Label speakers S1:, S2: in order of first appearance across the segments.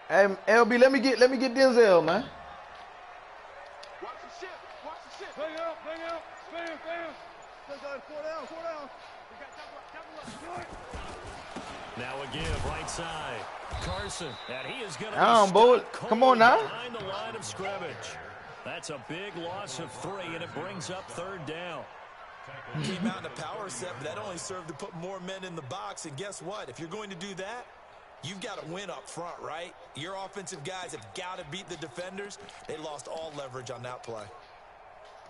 S1: Hey, LB, let me get Denzel, man.
S2: Watch the ship. Watch the ship. Bang out. Bam. Four down.
S3: Now a give right side. Carson, and he is going to
S1: boy. Come on now.
S3: Behind the line of scrimmage. That's a big loss of 3, and it brings up 3rd down.
S4: Came out in a power set, but that only served to put more men in the box. And guess what? If you're going to do that, you've got to win up front, right? Your offensive guys have got to beat the defenders. They lost all leverage on that play.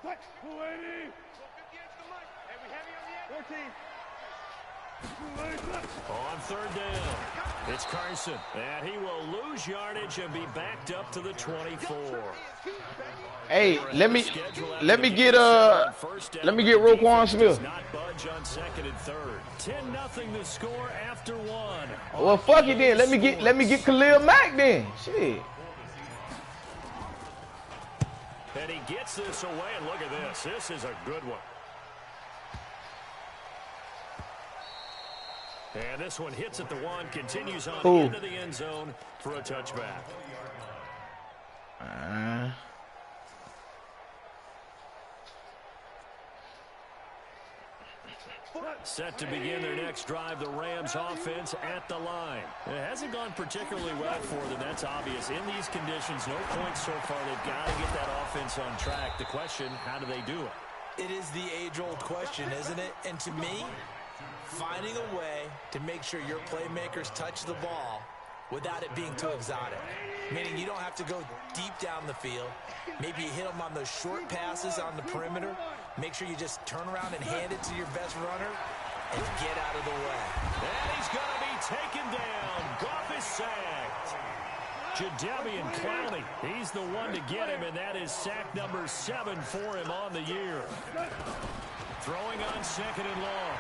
S2: 280. 14.
S3: On 3rd down, it's Carson, and he will lose yardage and be backed up to the 24.
S1: Hey, let me get Roquan Smith.
S3: Not budge on 2nd and 3rd. 10-0 the score after 1.
S1: Well, fuck it then. Let me get Khalil Mack then. Shit.
S3: And he gets this away, and look at this. This is a good one. And this one hits at the 1, continues on into the end zone for a touchback. Set to begin their next drive, the Rams offense at the line. It hasn't gone particularly well for them, that's obvious. In these conditions, no points so far. They've got to get that offense on track. The question, how do they do it?
S4: It is the age-old question, isn't it? And to me, finding a way to make sure your playmakers touch the ball without it being too exotic. Meaning you don't have to go deep down the field. Maybe you hit them on those short passes on the perimeter. Make sure you just turn around and hand it to your best runner and get out of the way.
S3: And he's going to be taken down. Goff is sacked. Jadeveon Clowney, he's the one to get him, and that is sack number 7 for him on the year. Throwing on 2nd and long.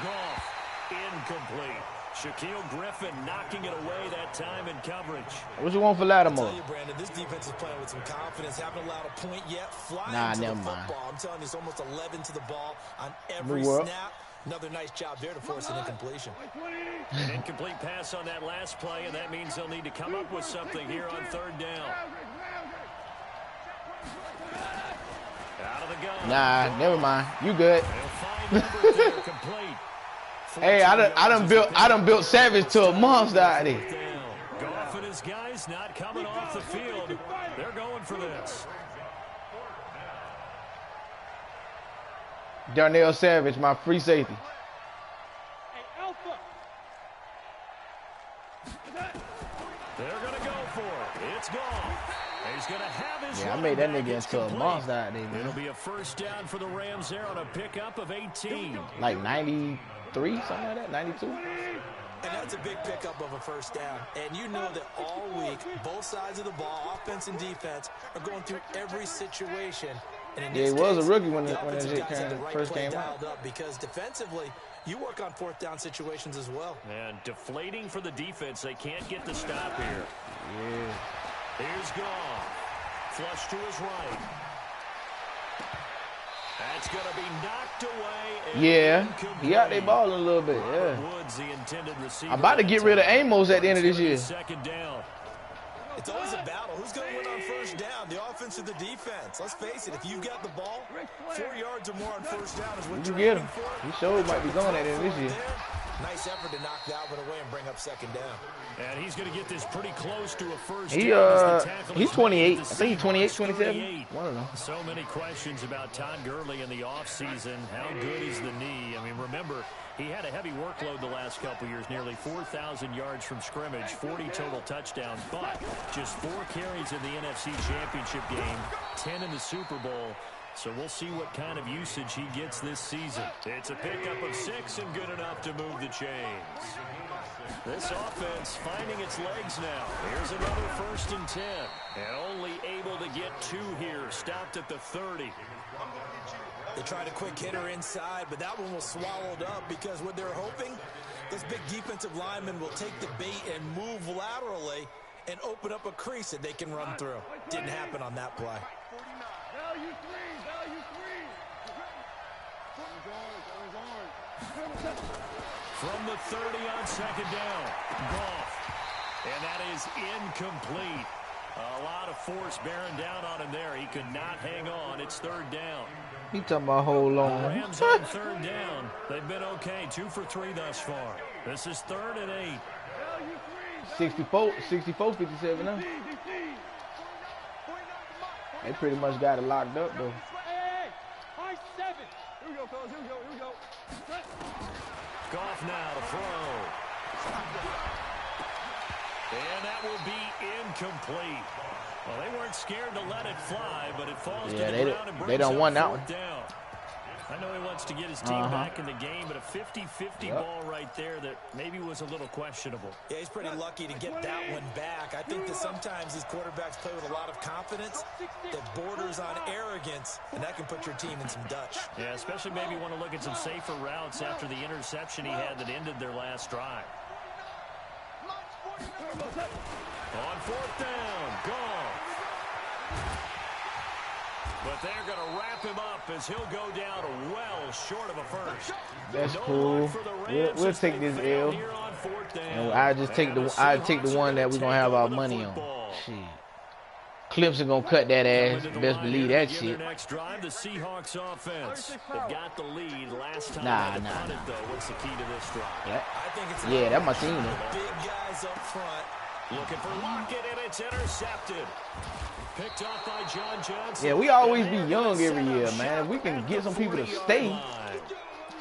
S3: Goff, incomplete. Shaquille Griffin knocking it away that time in coverage.
S1: What you want for Lattimore?
S4: I tell you, Brandon, this defense is playing with some confidence. Haven't allowed a point yet. Flying to the football. I'm telling you, it's almost 11 to the ball on every snap. Another nice job there to force an incompletion.
S3: An incomplete pass on that last play, and that means they'll need to come up with something here on 3rd down. Out of the gun.
S1: Nah, never mind. You good.
S3: They'll find number 2 complete.
S1: Hey, I done built Savage to a monster out there.
S3: Goff and his guys not coming off the field. They're going for this.
S1: Darnell Savage, my free safety.
S3: They're going to go for it. It's gone. He's going to have his
S1: I made that nigga into a monster out there, man.
S3: It'll be a 1st down for the Rams there on a pickup of 18.
S1: Like 93, something like that, 92.
S4: And that's a big pickup of a 1st down. And you know that all week, both sides of the ball, offense and defense, are going through every situation. And in this
S1: he was
S4: case,
S1: a rookie when
S4: the
S1: it first came out.
S4: Because defensively, you work on 4th down situations as well.
S3: And deflating for the defense. They can't get the stop here.
S1: Yeah.
S3: Here's Goff. Flush to his right. That's going to be knocked away.
S1: Yeah, he out there balling a little bit, yeah.
S3: Woods, the intended receiver.
S1: I'm about to get rid of Amos at the end of this year.
S3: 2nd down.
S4: It's always a battle. Who's going to win on 1st down, the offense or the defense? Let's face it, if you've got the ball, 4 yards or more on 1st down is what
S1: you
S4: you're
S1: get him.
S4: aiming for.
S1: He sure might be going at it this year.
S4: Nice effort to knock that one away and bring up 2nd down.
S3: And he's going to get this pretty close to a 1st down.
S1: He's 28. I think he's 28, 27. One of them.
S3: So many questions about Todd Gurley in the offseason. How good is the knee? I mean, remember, he had a heavy workload the last couple years, nearly 4,000 yards from scrimmage, 40 total touchdowns, but just 4 carries in the NFC Championship game, 10 in the Super Bowl. So we'll see what kind of usage he gets this season. It's a pickup of 6 and good enough to move the chains. This offense finding its legs now. Here's another 1st and 10. And only able to get 2 here. Stopped at the 30.
S4: They tried a quick hitter inside, but that one was swallowed up because what they're hoping, this big defensive lineman will take the bait and move laterally and open up a crease that they can run through. Didn't happen on that play.
S3: From the 30 on 2nd down, Goff. And that is incomplete. A lot of force bearing down on him there. He could not hang on. It's third down.
S1: He talking about hold on.
S3: Rams on third down. They've been okay. 2 for 3 thus far. This is 3rd and 8.
S1: 64, 57 now. They pretty much got it locked up though.
S2: High 7. Here we go, fellas. Here we go.
S3: Goff now to throw. And that will be incomplete. Well, they weren't scared to let it fly, but it falls to the ground and brings
S1: they don't want that one.
S3: Down. I know he wants to get his team back in the game, but a 50-50 ball right there that maybe was a little questionable.
S4: Yeah, he's pretty lucky to get that one back. I think that sometimes these quarterbacks play with a lot of confidence that borders on arrogance, and that can put your team in some Dutch.
S3: Yeah, especially maybe want to look at some safer routes after the interception he had that ended their last drive. On 4th down, Goff. But they're going to wrap him up as he'll go down well short of a first.
S1: That's cool. We'll take this L. And I just take the one that we're gonna have our money on. Shit. Clips are gonna cut that ass. Best believe that shit.
S3: Next drive, the Seahawks offense. They've got the lead last time.
S1: Nah.
S3: Though. What's the key to this drive?
S1: Yeah,
S4: I think it's
S1: that's my team.
S4: Big guys up front.
S3: Looking for Lockett, and it's intercepted. Picked off by John Johnson.
S1: Yeah, we always be young every year, man. If we can get some people to stay,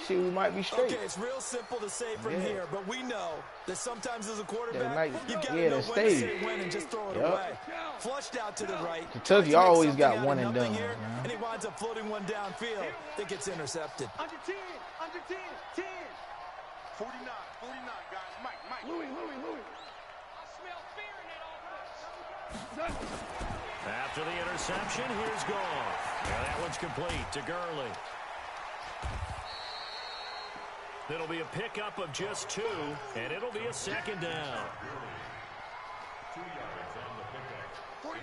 S1: shit, we might be straight.
S4: Okay, it's real simple to say from here, but we know that sometimes as a quarterback, you've got to know when to say when and just throw it away. Flushed out to the right.
S1: Kentucky always got one and done.
S4: Here, and he winds up floating one downfield that gets intercepted.
S2: Under 10, 10. 49, guys. Mike. Louis. I smell fear in that offense.
S3: After the interception, here's Goff. Yeah, that one's complete to Gurley. It'll be a pickup of just 2, and it'll be a 2nd down.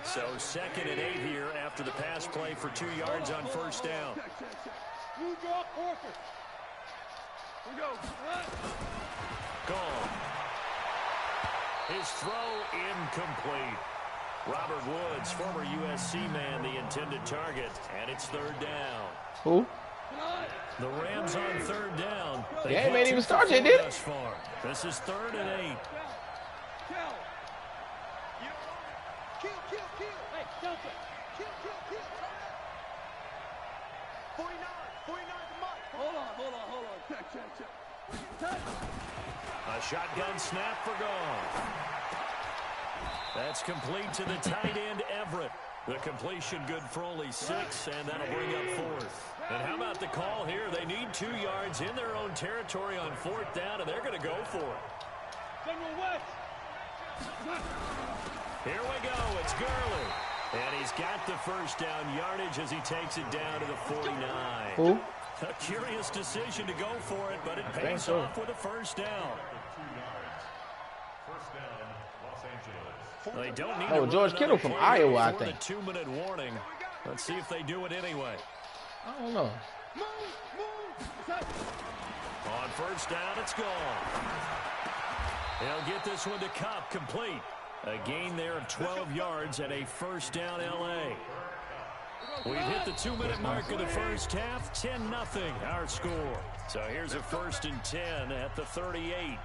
S3: So 2nd and 8 here after the pass play for 2 yards on 1st down.
S2: You draw Corker. Here we go.
S3: Goff. His throw incomplete. Robert Woods, former USC man, the intended target, and it's 3rd down.
S1: Who?
S3: The Rams on 3rd down.
S1: They ain't even start yet, did it?
S3: This is 3rd and 8.
S2: Kill. Hey, Delta. Kill. 49 to Mike. Hold on. Check.
S3: A shotgun snap for Goff. That's complete to the tight end, Everett. The completion good for only 6, and that'll bring up 4th. And how about the call here? They need 2 yards in their own territory on 4th down, and they're going to go for it. Here we go. It's Gurley. And he's got the 1st down yardage as he takes it down to the 49.
S1: Who?
S3: A curious decision to go for it, but it pays off with a 1st down. They don't need
S1: George Kittle from Iowa, I think.
S3: The 2-minute warning. Let's see if they do it anyway.
S1: I don't know.
S3: On 1st down, it's gone. He'll get this one to Cup, complete. A gain there of 12 yards and a 1st down LA. We've hit the 2-minute mark of the first half, 10-0 our score. So here's a 1st and 10 at the 38.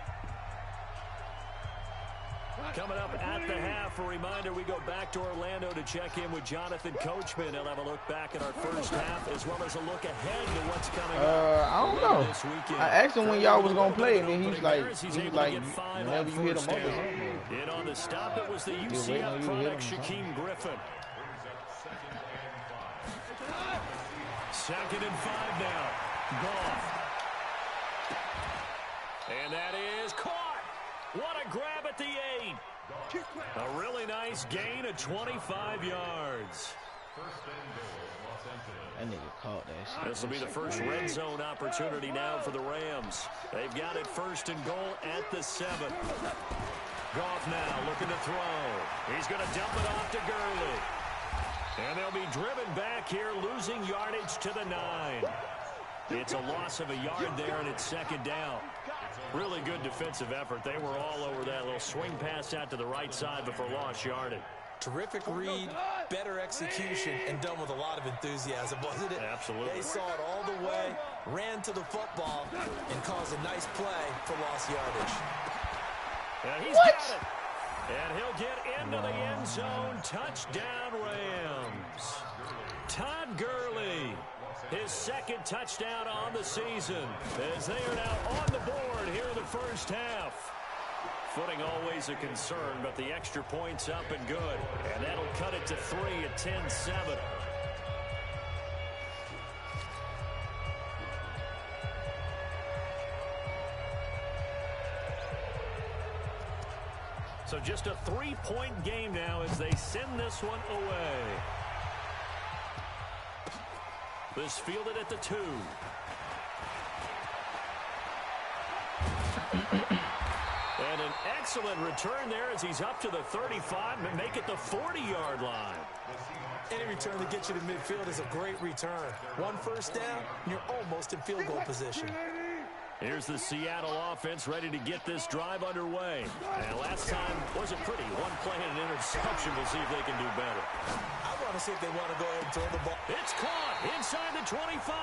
S3: Coming up at the half, a reminder, we go back to Orlando to check in with Jonathan Coachman. He'll have a look back at our first half as well as a look ahead to what's coming up.
S1: I don't know. I asked him when y'all was going to play, and then he's like, whenever you hit him up or something.
S3: And on the stop, it was the UCF product, Shaquem Griffin. 2nd and 5 now. Goff. And that is caught. What a grab at the 8. A really nice gain of 25 yards.
S1: That nigga caught that shit.
S3: This will be the first red zone opportunity now for the Rams. They've got it 1st and goal at the 7. Goff now looking to throw. He's going to dump it off to Gurley. And they'll be driven back here, losing yardage to the 9. It's a loss of a yard there, and it's 2nd down. Really good defensive effort. They were all over that little swing pass out to the right side before lost yardage.
S4: Terrific read, better execution, and done with a lot of enthusiasm, wasn't it?
S3: Absolutely.
S4: They saw it all the way, ran to the football, and caused a nice play for lost yardage.
S3: And he's got it. And he'll get into the end zone. Touchdown, Rams. Todd Gurley, his second touchdown on the season, as they are now on the board here in the first half. Footing always a concern, but the extra point's up and good. And that'll cut it to 3 at 10-7. So just a 3-point game now as they send this one away. This fielded at the 2. And an excellent return there as he's up to the 35 and make it the 40-yard line.
S4: Any return that gets you to midfield is a great return. One first down, and you're almost in field goal position.
S3: Here's the Seattle offense ready to get this drive underway. And last time wasn't pretty. One play and an interception. We'll see if they can do better.
S4: I want to see if they want to go ahead and throw the ball.
S3: It's caught inside the 25.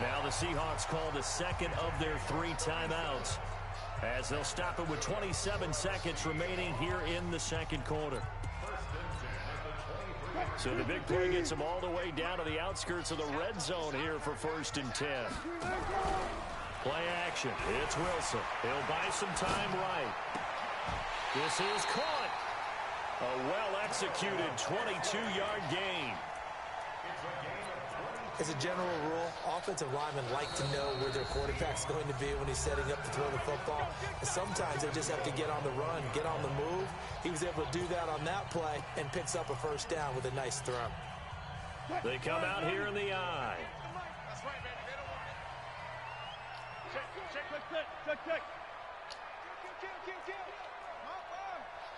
S3: Now the Seahawks call the second of their 3 timeouts, as they'll stop it with 27 seconds remaining here in the second quarter. So the big play gets them all the way down to the outskirts of the red zone here for 1st and 10. Play action. It's Wilson. He'll buy some time right. This is caught. A well-executed 22-yard gain.
S4: As a general rule, offensive linemen like to know where their quarterback's going to be when he's setting up to throw the football. And sometimes they just have to get on the run, get on the move. He was able to do that on that play and picks up a first down with a nice throw.
S3: They come out here in the eye.
S2: That's right, baby. They don't want it. Check. Kill.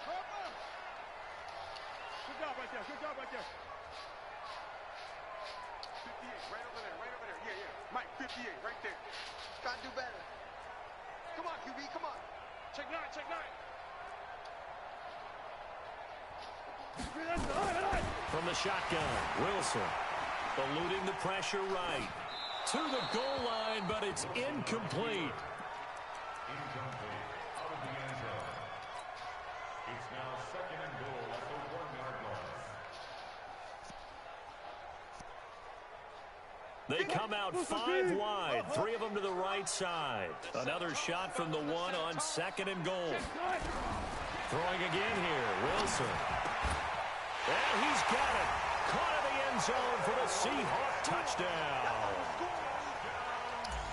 S2: Hopper. Good job right there. 58, right over there. Yeah. Mike, 58, right there. Gotta do better. Come on, QB, come on. Check 9.
S3: From the shotgun, Wilson eluding the pressure right to the goal line, but it's incomplete.
S5: Out of the end zone. It's now 2nd and goal at the 1-yard line.
S3: They come out 5 wide, 3 of them to the right side. Another shot from the 1 on 2nd and goal. Throwing again here, Wilson. And he's got it. Caught in the end zone for the Seahawk touchdown.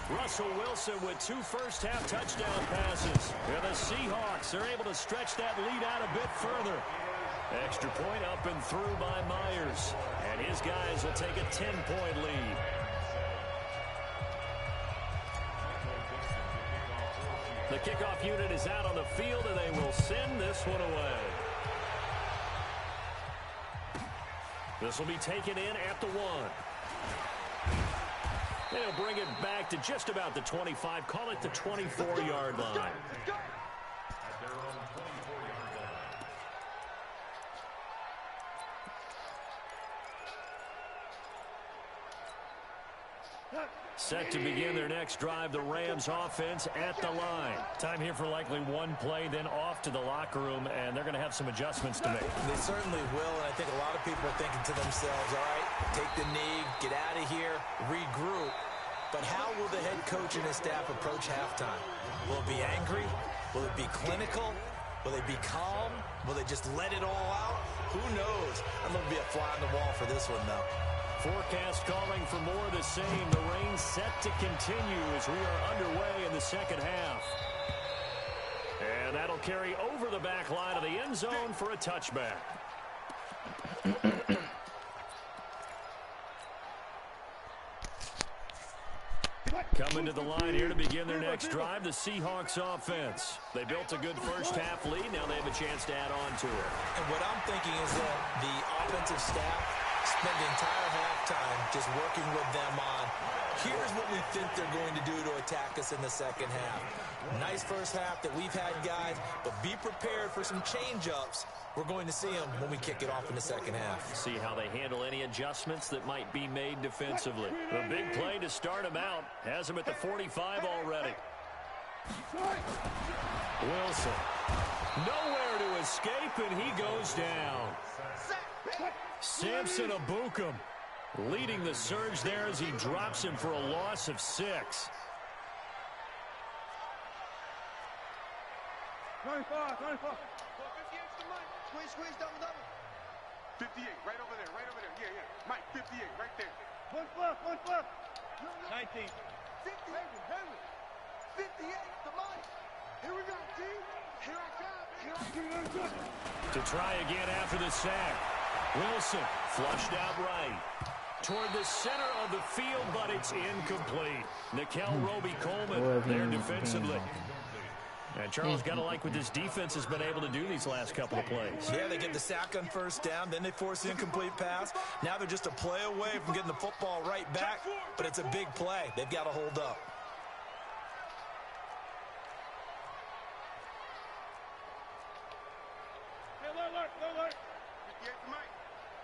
S3: Russell Wilson with 2 first-half touchdown passes. And the Seahawks are able to stretch that lead out a bit further. Extra point up and through by Myers. And his guys will take a 10-point lead. The kickoff unit is out on the field, and they will send this one away. This will be taken in at the 1. They'll bring it back to just about the 25. Call it the 24-yard line.
S5: At their own 24-yard line.
S3: Set to begin their next drive, the Rams offense at the line. Time here for likely one play, then off to the locker room, and they're going to have some adjustments to make.
S4: They certainly will, and I think a lot of people are thinking to themselves, all right, take the knee, get out of here, regroup. But how will the head coach and his staff approach halftime? Will it be angry? Will it be clinical? Will they be calm? Will they just let it all out? Who knows? I'm going to be a fly on the wall for this one, though.
S3: Forecast calling for more of the same. The rain set to continue as we are underway in the second half. And that'll carry over the back line of the end zone for a touchback. Coming to the line here to begin their next drive, the Seahawks offense. They built a good first-half lead. Now they have a chance to add on to it.
S4: And what I'm thinking is that the offensive staff spend the entire halftime just working with them on Here's what we think they're going to do to attack us in the second half. Nice first half that we've had, guys, but be prepared for some change-ups. We're going to see them when we kick it off in the second half.
S3: See how they handle any adjustments that might be made defensively. The big play to start him out has him at the 45 already. Wilson. Nowhere to escape, and he goes down. Samson Abukum leading the surge there as he drops him for a loss of 6.
S2: 25. 58's the Mike. Squeeze, double. 58, right over there. Yeah. Mike, 58, right there. One flip. 19. 50, Henry. 58, the Mike. Here we go, team. Here I come.
S3: To try again after the sack. Wilson flushed out right. Toward the center of the field, but it's incomplete. Nikel Roby-Coleman there defensively. And Charles, got to like what this defense has been able to do these last couple of plays.
S4: Yeah, they get the sack on first down, then they force the incomplete pass. Now they're just a play away from getting the football right back, but it's a big play. They've got to hold up.
S2: Hey, alert. 58 to Mike.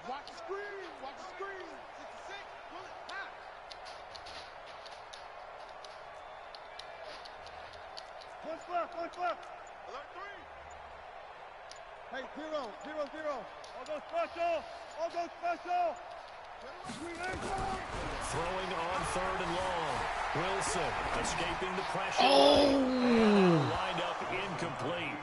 S2: Watch the screen. 66, pull it, high. One flip. Alert 3. Hey, 0. All go special.
S3: Throwing on 3rd and long. Wilson escaping the pressure.
S1: Oh!
S3: Lined up incomplete.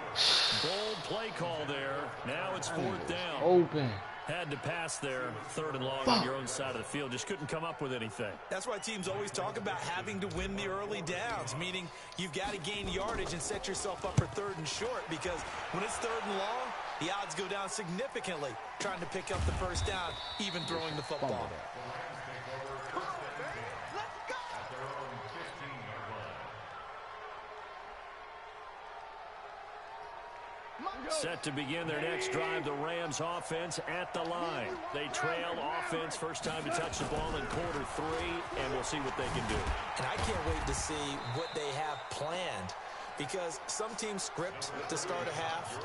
S3: Bold play call there. Now it's 4th down.
S1: Open.
S3: Had to pass there. 3rd and long on your own side of the field. Just couldn't come up with anything.
S4: That's why teams always talk about having to win the early downs, meaning you've got to gain yardage and set yourself up for 3rd and short, because when it's 3rd and long, the odds go down significantly trying to pick up the first down, even throwing the football.
S3: Set to begin their next drive, the Rams offense at the line. They trail offense, first time to touch the ball in quarter 3, and we'll see what they can do.
S4: And I can't wait to see what they have planned, because some teams script to start a half.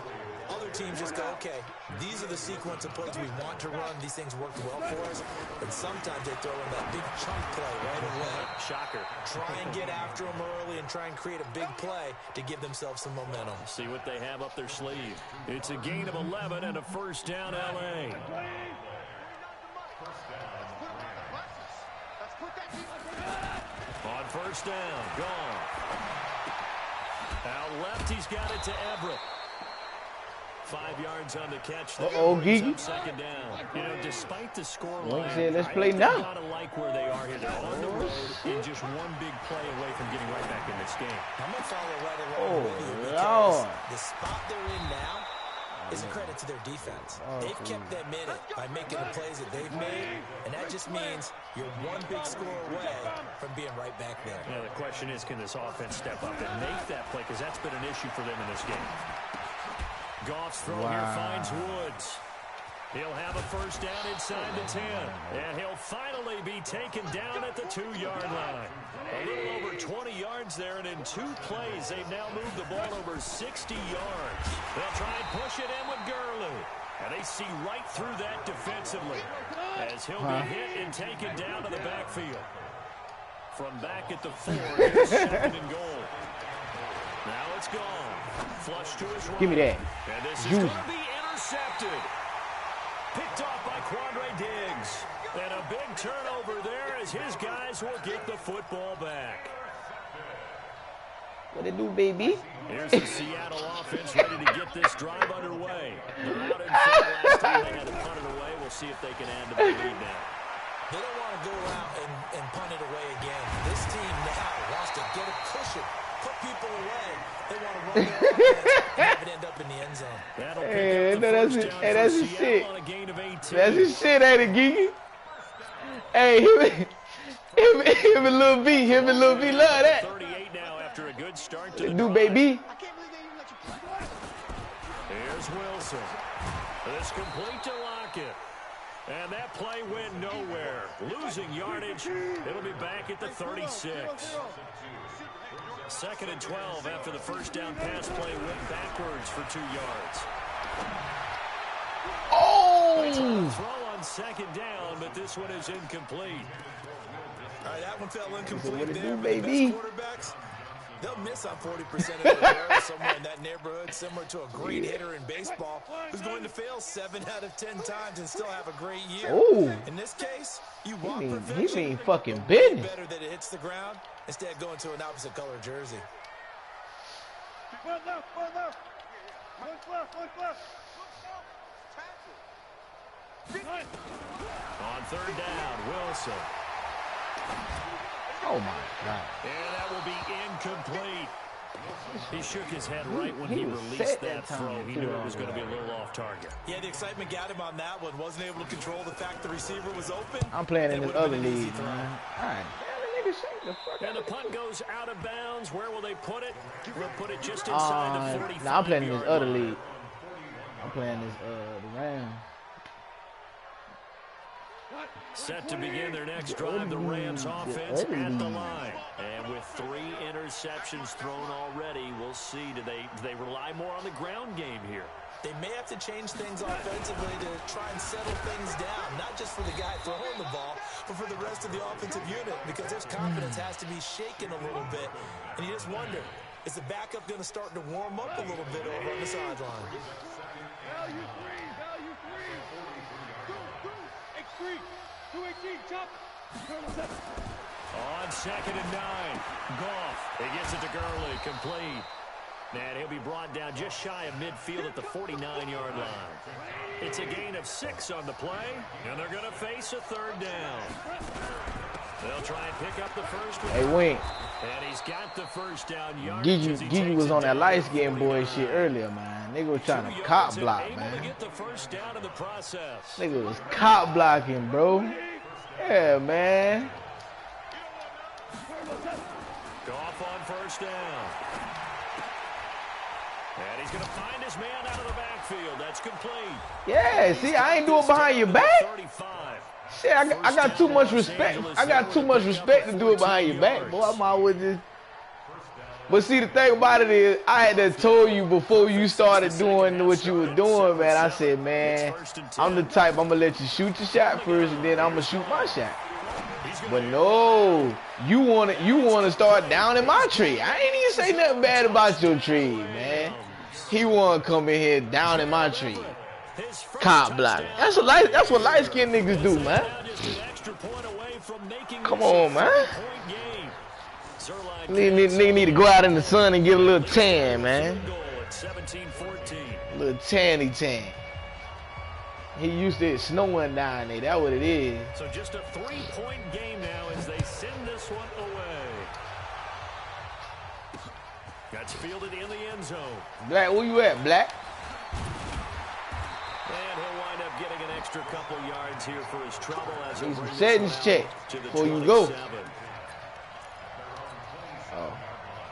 S4: Other teams just go, okay, these are the sequence of plays we want to run. These things worked well for us. And sometimes they throw in that big chunk play right away.
S3: Shocker.
S4: Try and get after them early and try and create a big play to give themselves some momentum.
S3: See what they have up their sleeve. It's a gain of 11 and a first down, L.A. On first down, gone. Out left, he's got it to Everett. 5 yards on the catch.
S1: Gigi.
S3: Second down. You know, despite the score
S1: Wayne
S3: line,
S1: said, let's play now.
S3: I kind of like where they are here. They're on the road and just one big play away from getting right back in this game.
S4: I'm going to follow right along with you, because
S1: Lord.
S4: the spot they're in now is a credit to their defense. They've kept them in it by making the plays that they've made, and that just means you're one big score away from being right back there.
S3: Yeah, the question is, can this offense step up and make that play? Because that's been an issue for them in this game. Goff's throw here finds Woods. He'll have a first down inside the 10. And he'll finally be taken down at the 2-yard line. A little over 20 yards there, and in 2 plays, they've now moved the ball over 60 yards. They'll try and push it in with Gurley. And they see right through that defensively as he'll be hit and taken down to the backfield. From back at the 4, it's 2nd and goal. Now it's gone. Flush to his right.
S1: Give me that.
S3: And this is going to be intercepted. Picked off by Quandre Diggs. And a big turnover there as his guys will get the football back.
S1: What it do, baby?
S3: Here's the Seattle offense ready to get this drive underway. They're out in front last time they had to punt it away. We'll see if they can add to the lead now.
S4: They don't want to go out and punt it away again. This team now wants to get a cushion, put people away. They want to run their offense and have it end up in the end zone.
S3: Hey,
S1: that's his shit. That's his shit, ain't it, Gigi? Hey, him and Lil B, love that.
S3: 38 now after a good start to the
S1: do, baby.
S3: Here's Wilson. This complete to Lockett. And that play went nowhere. Losing yardage. It'll be back at the 36. 2nd and 12 after the first down pass play went backwards for 2 yards.
S1: Oh!
S3: Throw on 2nd down, but this one is incomplete.
S4: All right, that one fell incomplete
S1: What it
S4: there.
S1: do,
S4: But the
S1: baby?
S4: best quarterbacks, they'll miss on 40% of their throws somewhere in that neighborhood, similar to a great hitter in baseball who's going to fail 7 out of 10 times and still have a great year.
S1: Oh!
S4: In this case, you want
S1: He
S4: perfection.
S1: mean fucking
S4: but
S1: business.
S4: better that it hits the ground instead of going to an opposite color jersey.
S2: One left, one left. One left, one left.
S3: On 3rd down, Wilson.
S1: Oh my God!
S3: And that will be incomplete. He shook his head right when
S1: He
S3: he
S1: was
S3: released
S1: set
S3: that
S1: that time
S3: throw.
S1: to
S3: He
S1: do
S3: knew
S1: all
S3: it was going to be a
S1: that.
S3: little off target.
S4: Yeah, the excitement got him on that one. Wasn't able to control the fact the receiver was open.
S1: I'm playing in
S4: It
S1: this
S4: would've
S1: other
S4: been an easy
S1: league,
S4: throw.
S1: man. All right, damn, nigga, shake the fuck
S3: And
S1: out.
S3: the punt goes out of bounds. Where will they put it? They'll put it just inside the 45.
S1: Nah, I'm playing in this other league. I'm playing this the Rams.
S3: Set to begin their next drive, the Rams offense at the line. And with 3 interceptions thrown already, we'll see. Do they rely more on the ground game here?
S4: They may have to change things offensively to try and settle things down, not just for the guy throwing the ball, but for the rest of the offensive unit, because their confidence has to be shaken a little bit. And you just wonder, is the backup going to start to warm up a little bit over on the sideline?
S2: Value three, value three. Go, X3, 218, chop.
S3: On 2nd and 9, Goff. He gets it to Gurley, complete. And he'll be brought down just shy of midfield at the 49-yard line. It's a gain of 6 on the play, and they're going to face a 3rd down. They'll try and pick up the first one.
S1: Hey, Wink.
S3: And he's got the first down yard.
S1: Gigi was on that light-skinned boy shit earlier, man. Nigga was trying to cop block, man.
S3: Get the first down in the process.
S1: Nigga was cop blocking, bro. Yeah, man.
S3: Goff on 1st down. And he's going to find his man out of the backfield. That's complete.
S1: Yeah, see, I ain't do it behind your back.
S3: 35.
S1: Shit, I got too much respect. I got too much respect to do it behind your back, boy. I'm always just. But see, the thing about it is, I had to told you before you started doing what you were doing, man. I said, man, I'm the type, I'm going to let you shoot your shot first, and then I'm going to shoot my shot. But no, you want to start down in my tree. I ain't even say nothing bad about your tree, man. He want to come in here down in my tree. Cop block. That's what light-skinned niggas do, man. Come on, man. Nigga need to go out in the sun and get a little tan, man. A little tanny tan. He used to it snowing down there. That's what it is.
S3: So just a 3-point game now as they send this one away. That's fielded in the end zone.
S1: Black, where you at, Black?
S3: And he'll wind up getting an extra couple yards here for his trouble as
S1: Need some settings check before you go.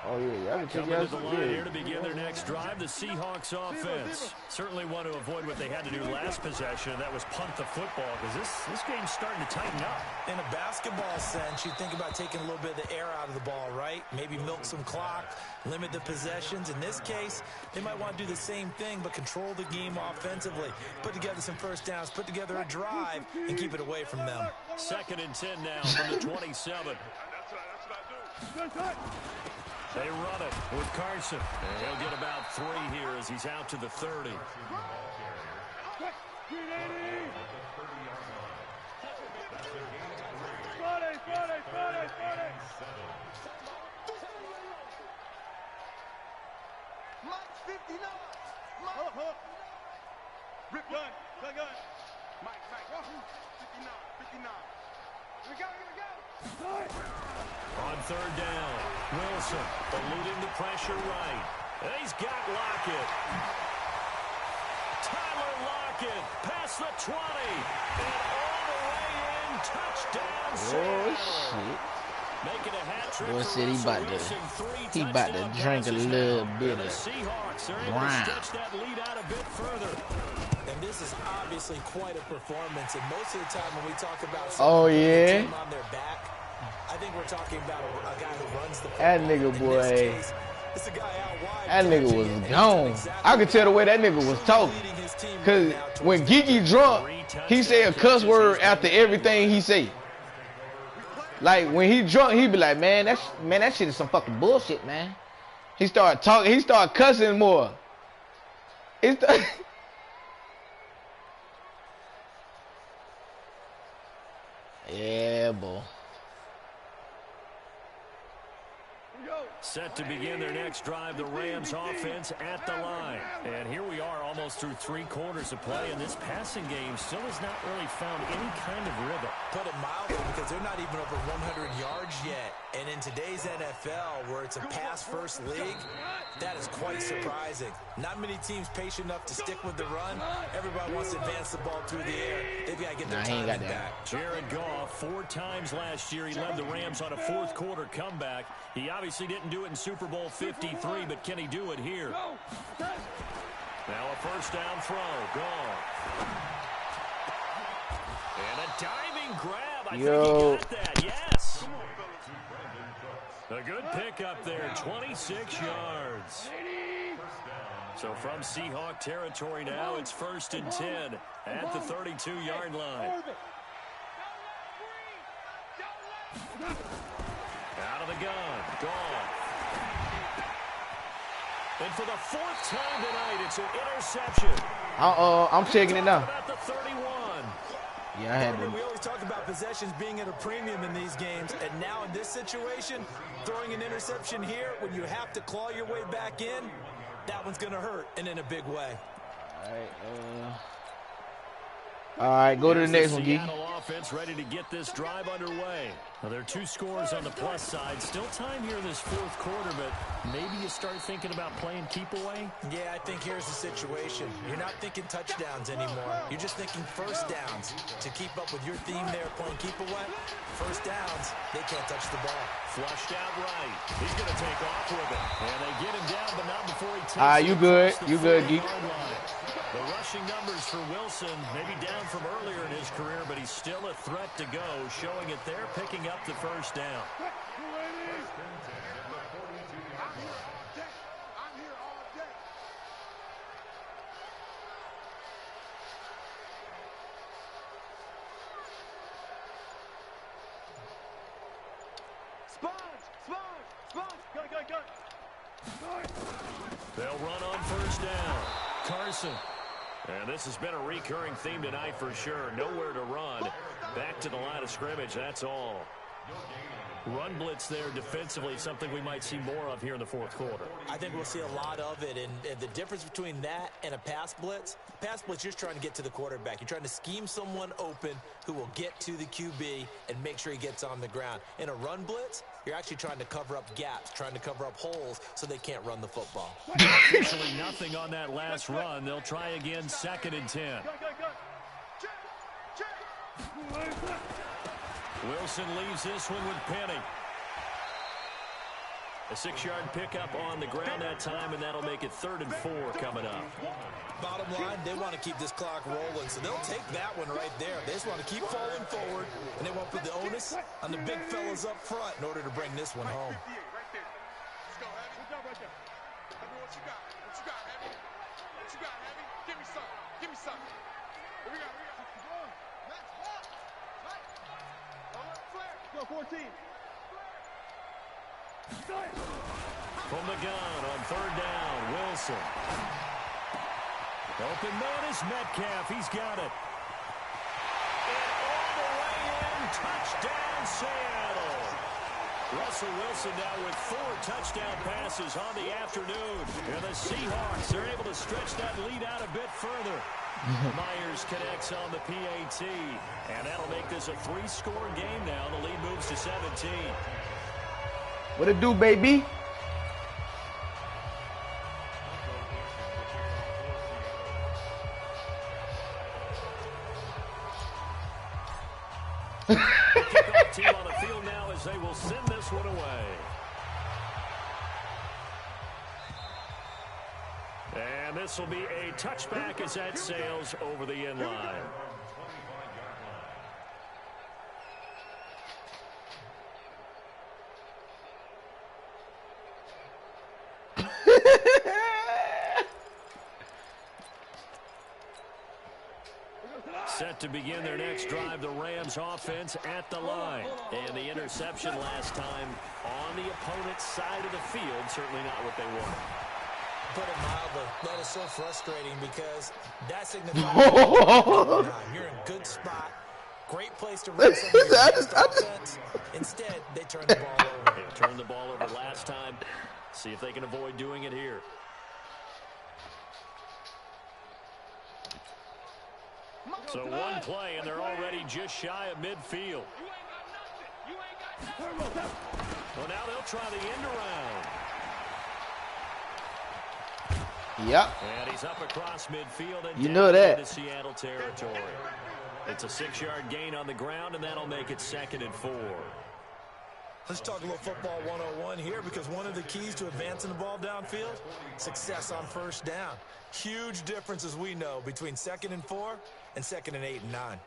S1: Oh yeah, I can take
S3: Coming to the line here to begin their next drive, the Seahawks offense. Certainly want to avoid what they had to do last possession, and that was punt the football, because this game's starting to tighten up.
S4: In a basketball sense, you think about taking a little bit of the air out of the ball, right? Maybe milk some clock, limit the possessions. In this case, they might want to do the same thing, but control the game offensively. Put together some first downs, put together a drive, and keep it away from them.
S3: 2nd and 10 now from the 27.
S2: That's what I do.
S3: They run it with Carson. He'll get about 3 here as he's out to the 30.
S2: Mike 59. Rip gun. Mike. 59. Here we go.
S3: On 3rd down, Wilson eluding the pressure right. And he's got Lockett. Tyler Lockett past the 20. And all the way in. Touchdown.
S1: Oh shit.
S3: Making a hat trick.
S1: Boy said he about to drink a little bit of
S3: Seahawks are able to
S1: wine.
S3: stretch that lead out a bit further.
S4: And this this is obviously quite a performance, and most of the time when we talk about
S1: yeah,
S4: team on their back, I think we're talking about a guy who runs the football.
S1: That nigga, boy.
S4: In this case, it's a guy out wide.
S1: That nigga was gone. Exactly. I could tell the way that nigga was talking. Cause when Geeky drunk, he say a cuss word after everything he say. Like when he drunk, he be like, man, that shit is some fucking bullshit, man. He started talking. He started cussing more. Yeah, boy.
S3: Set to begin their next drive, the Rams offense at the line. And here we are almost through 3 quarters of play, and this passing game still has not really found any kind of rhythm.
S4: Put it mildly, because they're not even over 100 yards yet. And in today's NFL, where it's a pass-first league, that is quite surprising. Not many teams patient enough to stick with the run. Everybody wants to advance the ball through the air. They've got to get their timing back.
S3: Jared Goff, 4 times last year, he led the Rams on a fourth-quarter comeback. He obviously didn't do it in Super Bowl 53, but can he do it here? Now a first down throw. Gone. And a diving grab. I think he got that. Yes. A good pickup there. 26 yards. So from Seahawk territory now, it's 1st and 10 at the 32-yard line. Out of the gun. Gone. And for the 4th time tonight, it's an interception.
S1: I'm checking it now.
S3: At the 31.
S1: Yeah, I had to.
S4: We always talk about possessions being at a premium in these games, and now in this situation, throwing an interception here when you have to claw your way back in, that one's going to hurt, and in a big way.
S1: All right, go to the next one, G.
S3: Seattle offense ready to get this drive underway. Well, there are 2 scores on the plus side. Still time here in this 4th quarter, but maybe you start thinking about playing keep away?
S4: Yeah, I think here's the situation. You're not thinking touchdowns anymore. You're just thinking first downs. To keep up with your theme there, playing keep away, first downs, they can't touch the ball.
S3: Flushed out right. He's going to take off with it. And they get him down, but not before he takes
S1: it. You good. You good, Geek.
S3: The rushing numbers for Wilson, maybe down from earlier in his career, but he's still a threat to go, showing it there, picking up the first down. They'll run on first down. Carson. And this has been a recurring theme tonight for sure. Nowhere to run. Back to the line of scrimmage, that's all. Run blitz there defensively, something we might see more of here in the 4th quarter.
S4: I think we'll see a lot of it, and the difference between that and a pass blitz, you're just trying to get to the quarterback. You're trying to scheme someone open who will get to the QB and make sure he gets on the ground. In a run blitz, you're actually trying to cover up gaps, trying to cover up holes so they can't run the football.
S3: Officially nothing on that last run. They'll try again, 2nd and 10. Wilson leaves this one with Penny. A 6-yard pickup on the ground that time, and that'll make it 3rd and 4 coming up.
S4: Bottom line, they want to keep this clock rolling, so they'll take that one right there. They just want to keep falling forward, and they want to put the onus on the big fellas up front in order to bring this one home.
S2: Give me some. What we got? Go 14.
S3: From the gun on 3rd down, Wilson. Open man is Metcalf. He's got it. And all the way in, touchdown Seattle. Russell Wilson now with 4 touchdown passes on the afternoon. And the Seahawks are able to stretch that lead out a bit further. Myers connects on the PAT, and that'll make this a 3-score game now. The lead moves to 17.
S1: What it do, baby?
S3: The kickoff team on the field now as they will send this one away. And This will be a touchback as that sails over the end line. Set to begin their next drive, the Rams offense at the line. And the interception last time on the opponent's side of the field, certainly not what they wanted.
S4: Put it mildly, that is so frustrating because that signifies you're in a good spot, great place to run some of your best offense. Instead, they turn the ball over.
S3: They turned the ball over last time. See if they can avoid doing it here. So one play, and they're already just shy of midfield. Well, now they'll try the end around.
S1: Yep.
S3: And he's up across midfield and
S1: you know that.
S3: into Seattle territory. It's a 6-yard gain on the ground, and that'll make it 2nd and 4.
S4: Let's talk a little football 101 here, because one of the keys to advancing the ball downfield, success on first down. Huge difference, as we know, between 2nd and 4 and 2nd and 8 and 9.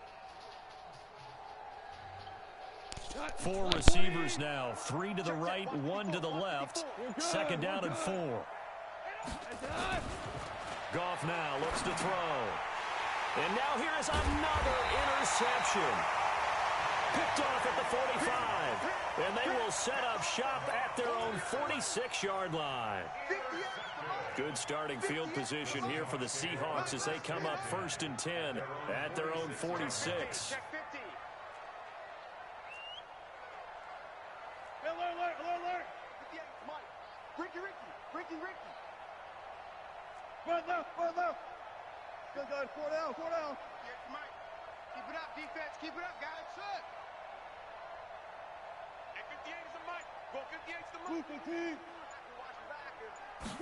S3: 4 receivers now, 3 to the right, 1 to the left. 2nd down and 4. Goff now looks to throw. And now here is another interception. Picked off at the 45. And they will set up shop at their own 46-yard line. Good starting field position here for the Seahawks as they come up 1st and 10 at their own 46.
S2: Alert. Ricky. Run left. Good, 4 down. Yes, Mike. Keep it up, defense. Keep it up, guys. Good. And 58 is the Mike. Go 58 is the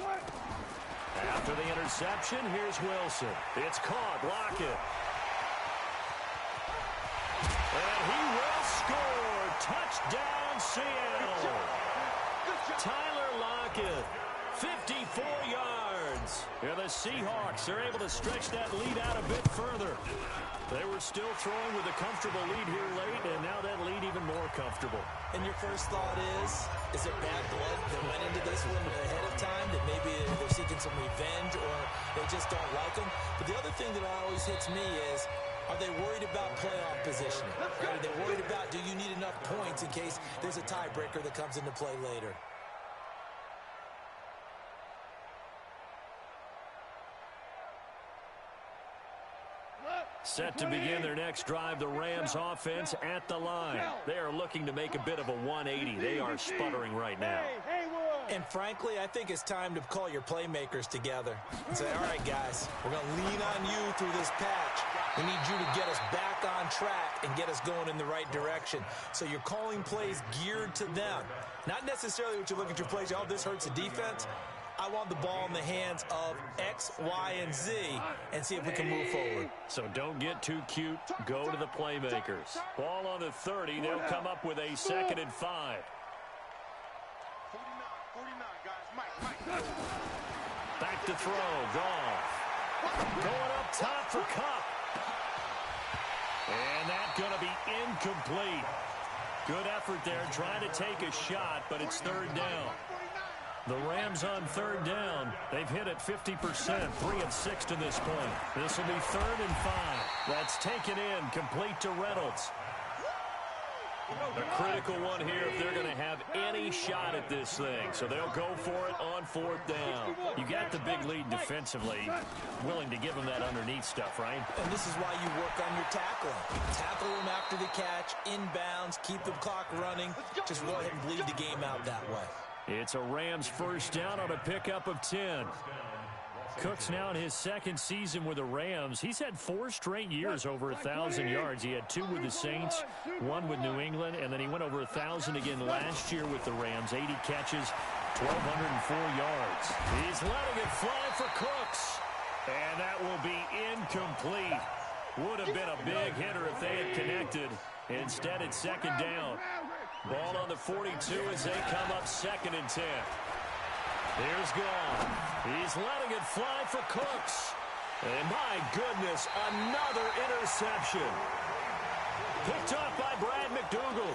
S2: Mike.
S3: After the interception, here's Wilson. It's caught. Lockett. And he will score. Touchdown, Seattle. Tyler Lockett, 54 yards. And the Seahawks are able to stretch that lead out a bit further. They were still throwing with a comfortable lead here late, and now that lead even more comfortable.
S4: And your first thought is it bad blood that went into this one ahead of time, that maybe they're seeking some revenge or they just don't like them? But the other thing that always hits me is, are they worried about playoff positioning? Right? Are they worried about, do you need enough points in case there's a tiebreaker that comes into play later?
S3: Set to begin their next drive, the Rams offense at the line. They are looking to make a bit of a 180. They are sputtering right now.
S4: And frankly, I think it's time to call your playmakers together and say, all right, guys, we're going to lean on you through this patch. We need you to get us back on track and get us going in the right direction. So you're calling plays geared to them. Not necessarily what you look at your plays, oh, this hurts the defense. I want the ball in the hands of X, Y, and Z and see if we can move forward.
S3: So don't get too cute. Go to the playmakers. Ball on the 30. They'll come up with a 2nd and 5.
S2: 49, guys. Mike.
S3: Back to throw. Goff. Going up top for Cup. And that's going to be incomplete. Good effort there, trying to take a shot, but it's 3rd down. The Rams on 3rd down. They've hit it 50%, 3 of 6 to this point. This will be 3rd and 5. That's taken in, complete to Reynolds. A critical one here if they're going to have any shot at this thing. So they'll go for it on 4th down. You got the big lead defensively. Willing to give them that underneath stuff, right?
S4: And this is why you work on your tackling. Tackle them after the catch, inbounds, keep the clock running. Just go ahead and bleed the game out that way.
S3: It's a Rams 1st down on a pickup of 10. Cook's now in his 2nd season with the Rams. He's had 4 straight years over 1,000 yards. He had 2 with the Saints, 1 with New England, and then he went over 1,000 again last year with the Rams. 80 catches, 1,204 yards. He's letting it fly for Cooks. And that will be incomplete. Would have been a big hitter if they had connected. Instead, it's 2nd down. Ball on the 42 as they come up 2nd and 10. Here's gone. He's letting it fly for Cooks. And my goodness, another interception. Picked off by Brad McDougal.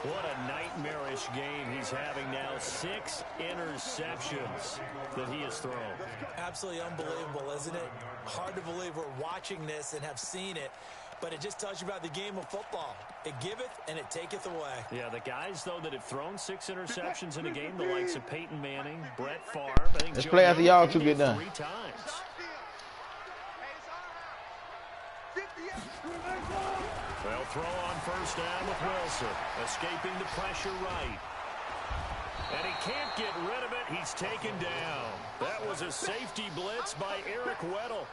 S3: What a nightmarish game he's having now. 6 interceptions that he has thrown.
S4: Absolutely unbelievable, isn't it? Hard to believe we're watching this and have seen it, but it just tells you about the game of football. It giveth and it taketh away.
S3: Yeah, the guys, though, that have thrown 6 interceptions in a game, the likes of Peyton Manning, Brett Favre. I think
S1: Let's play after y'all two get done.
S3: 3 times. They'll throw on first down with Wilson, escaping the pressure right. And he can't get rid of it. He's taken down. That was a safety blitz by Eric Weddle.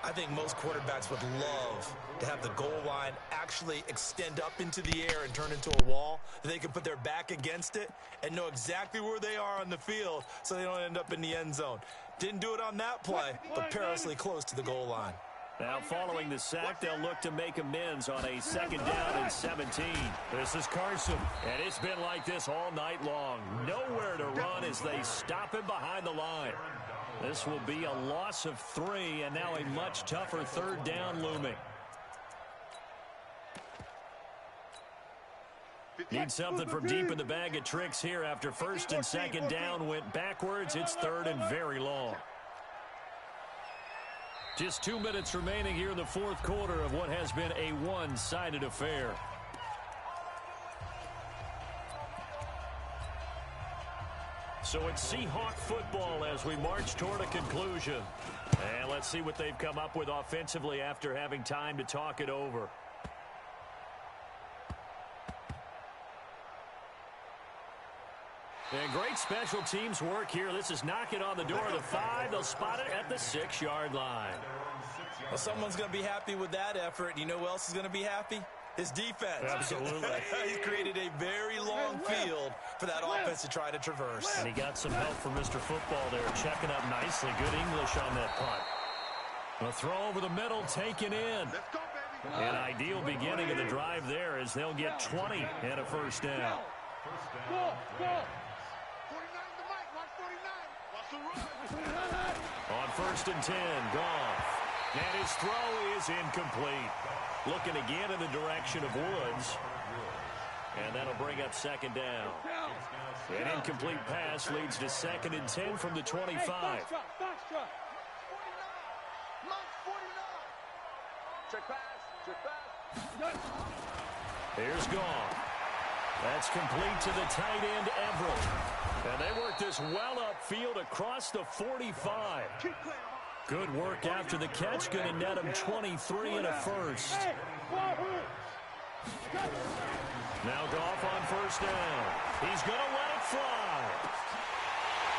S4: I think most quarterbacks would love to have the goal line actually extend up into the air and turn into a wall. They can put their back against it and know exactly where they are on the field so they don't end up in the end zone. Didn't do it on that play, but perilously close to the goal line.
S3: Now following the sack, they'll look to make amends on a 2nd down and 17. This is Carson, and it's been like this all night long. Nowhere to run as they stop him behind the line. This will be a loss of 3, and now a much tougher 3rd down looming. Need something from deep in the bag of tricks here after 1st and 2nd down went backwards. It's 3rd and very long. Just 2 minutes remaining here in the 4th quarter of what has been a one-sided affair. So it's Seahawk football as we march toward a conclusion. And let's see what they've come up with offensively after having time to talk it over. And great special teams work here. This is knocking on the door of the 5. They'll spot it at the 6-yard line.
S4: Well, someone's going to be happy with that effort. You know who else is going to be happy? His defense.
S3: Absolutely.
S4: He created a very long field for that offense to try to traverse.
S3: And he got some help from Mr. Football there, checking up nicely. Good English on that punt. A throw over the middle, taken in. An ideal beginning of the drive there as they'll get 20 and a 1st down. On 1st and 10, Goff. And his throw is incomplete. Looking again in the direction of Woods. And that'll bring up 2nd down. An incomplete pass leads to 2nd and 10 from the 25. Here's Goff. That's complete to the tight end, Everett. And they work this well upfield across the 45. Good work after the catch. Going to net him 23 and a 1st. Now Goff on 1st down. He's going to let it fly.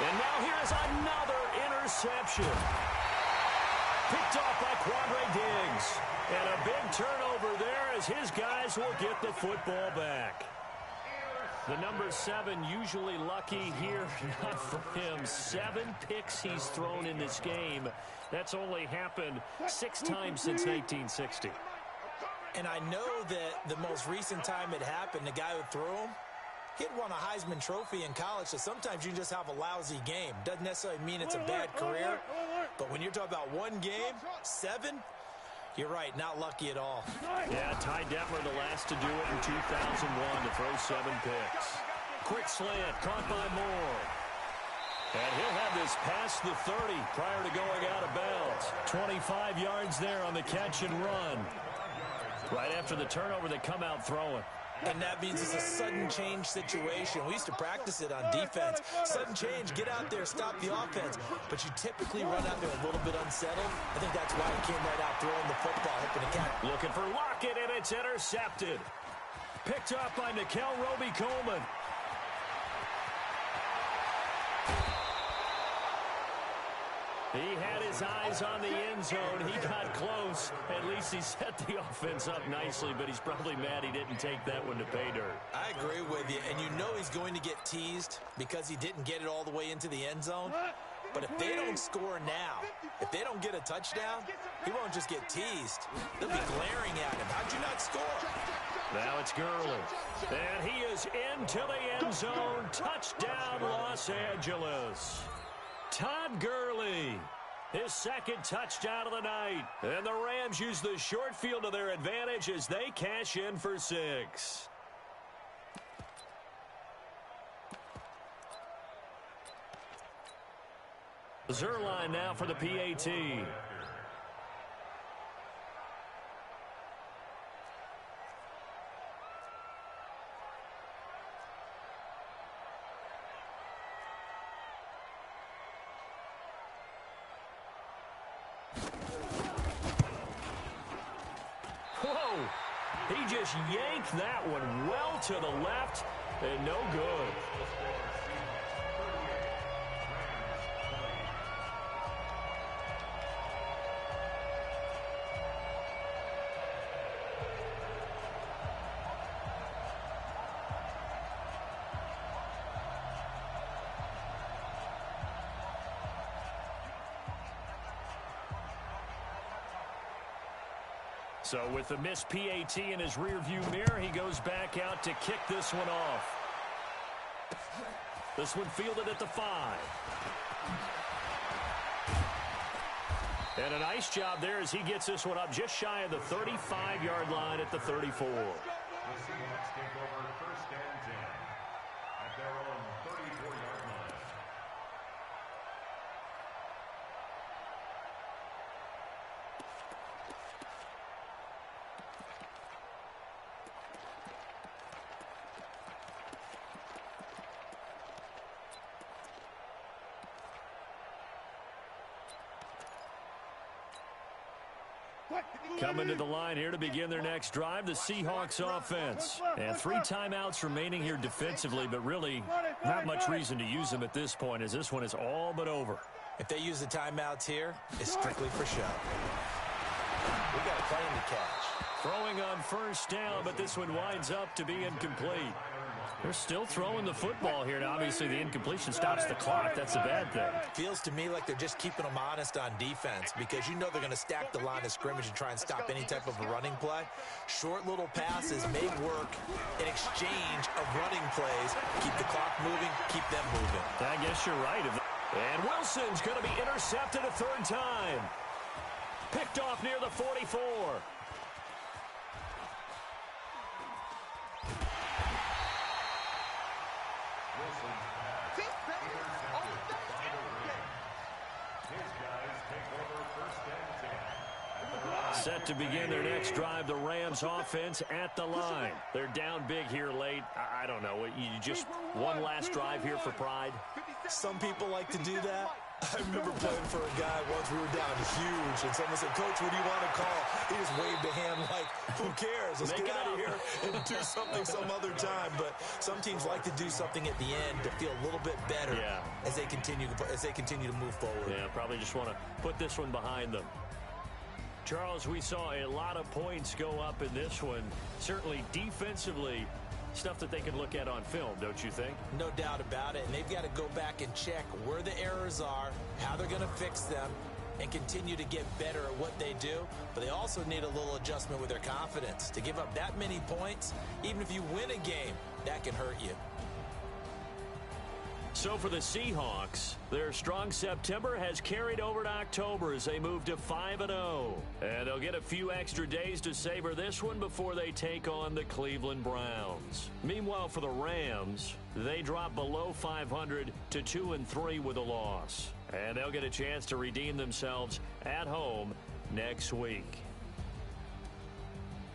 S3: And now here's another interception. Picked off by Quandre Diggs. And a big turnover there as his guys will get the football back. The number 7 usually lucky here, not for him. 7 picks he's thrown in this game. That's only happened 6 times since 1960.
S4: And I know that the most recent time it happened, the guy who threw him, he'd won a Heisman Trophy in college, so sometimes you just have a lousy game. Doesn't necessarily mean it's a bad career, but when you're talking about one game, 7, you're right, not lucky at all.
S3: Yeah, Ty Detmer the last to do it in 2001 to throw 7 picks. Quick slant, caught by Moore. And he'll have this past the 30 prior to going out of bounds. 25 yards there on the catch and run. Right after the turnover, they come out throwing.
S4: And that means it's a sudden change situation. We used to practice it on defense. Sudden change, get out there, stop the offense. But you typically run out there a little bit unsettled. I think that's why he came right out throwing the football, hoping to catch.
S3: Looking for Lockett, and it's intercepted. Picked up by Nickel Roby-Coleman. He had his eyes on the end zone. He got close. At least he set the offense up nicely, but he's probably mad he didn't take that one to pay dirt.
S4: I agree with you, and you know he's going to get teased because he didn't get it all the way into the end zone. But if they don't score now, if they don't get a touchdown, he won't just get teased. They'll be glaring at him. How'd you not score?
S3: Now it's Gurley. And he is into the end zone. Touchdown, Los Angeles. Todd Gurley, his second touchdown of the night. And the Rams use the short field to their advantage as they cash in for 6. Zerline now for the PAT. Whoa! He just yanked that one well to the left and no good. So with the missed PAT in his rearview mirror, he goes back out to kick this one off. This one fielded at the 5. And a nice job there as he gets this one up just shy of the 35-yard line at the 34.
S5: The Seahawks take over 1st and 10 at their own 34-yard line.
S3: Coming to the line here to begin their next drive, the Seahawks offense. And 3 timeouts remaining here defensively, but really not much reason to use them at this point as this one is all but over.
S4: If they use the timeouts here, it's strictly for show. We got a plane to catch.
S3: Throwing on 1st down, but this one winds up to be incomplete. They're still throwing the football here. Now, obviously, the incompletion stops the clock. That's a bad thing.
S4: Feels to me like they're just keeping them honest on defense because you know they're going to stack the line of scrimmage and try and stop any type of a running play. Short little passes may work in exchange of running plays. Keep the clock moving, keep them moving.
S3: I guess you're right. And Wilson's going to be intercepted a 3rd time. Picked off near the 44. Set to begin their next drive, the Rams offense at the line. They're down big here late. I don't know. You just one last drive here for pride?
S4: Some people like to do that. I remember playing for a guy once. We were down huge, and someone said, "Coach, what do you want to call?" He just waved a hand like, who cares? Let's get out of here and do something some other time. But some teams like to do something at the end to feel a little bit better as they continue to move forward.
S3: Yeah, probably just want to put this one behind them. Charles, we saw a lot of points go up in this one. Certainly defensively, stuff that they can look at on film, don't you think?
S4: No doubt about it. And they've got to go back and check where the errors are, how they're going to fix them, and continue to get better at what they do. But they also need a little adjustment with their confidence. To give up that many points, even if you win a game, that can hurt you.
S3: So for the Seahawks, their strong September has carried over to October as they move to 5-0. And they'll get a few extra days to savor this one before they take on the Cleveland Browns. Meanwhile, for the Rams, they drop below 500 to 2-3 with a loss. And they'll get a chance to redeem themselves at home next week.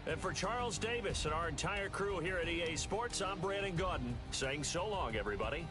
S3: And for Charles Davis and our entire crew here at EA Sports, I'm Brandon Gaudin saying so long, everybody.